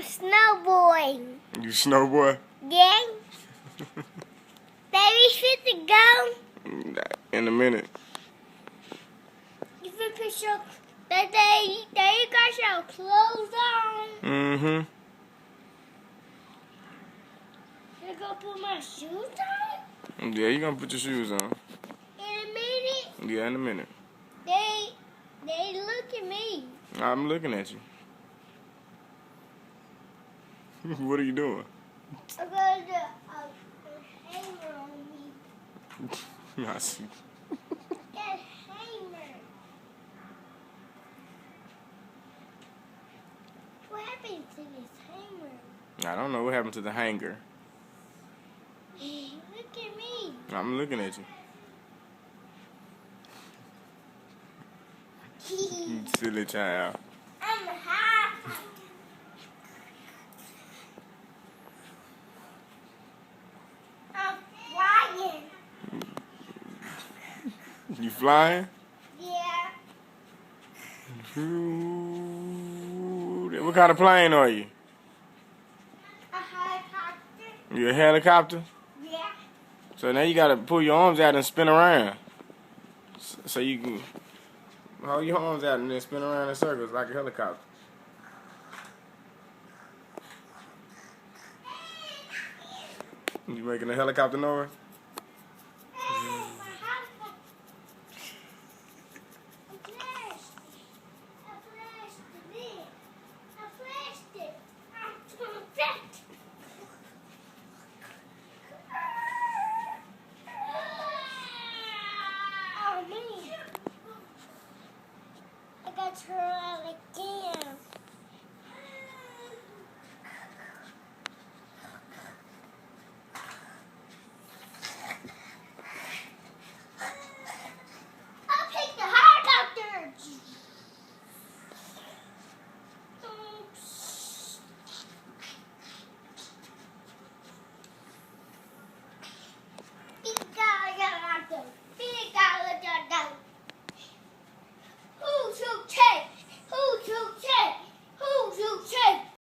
snowboarding. You snowboard? Yeah. Daddy, fit to go. In a minute. You fit put your Daddy, you got your clothes on. Mm-hmm. You gonna put my shoes on? Yeah, you gonna put your shoes on. In a minute. Yeah, in a minute. They look at me. I'm looking at you. What are you doing? I'm gonna do a hanger on me. I see. That hanger. What happened to this hanger? I don't know what happened to the hanger. Look at me. I'm looking at you. You silly child. I'm hot. I'm flying. You flying? Yeah. What kind of plane are you? A helicopter. You a helicopter? Yeah. So now you gotta pull your arms out and spin around. So you can hold your arms out and then spin around in circles like a helicopter. You making a helicopter noise? I got her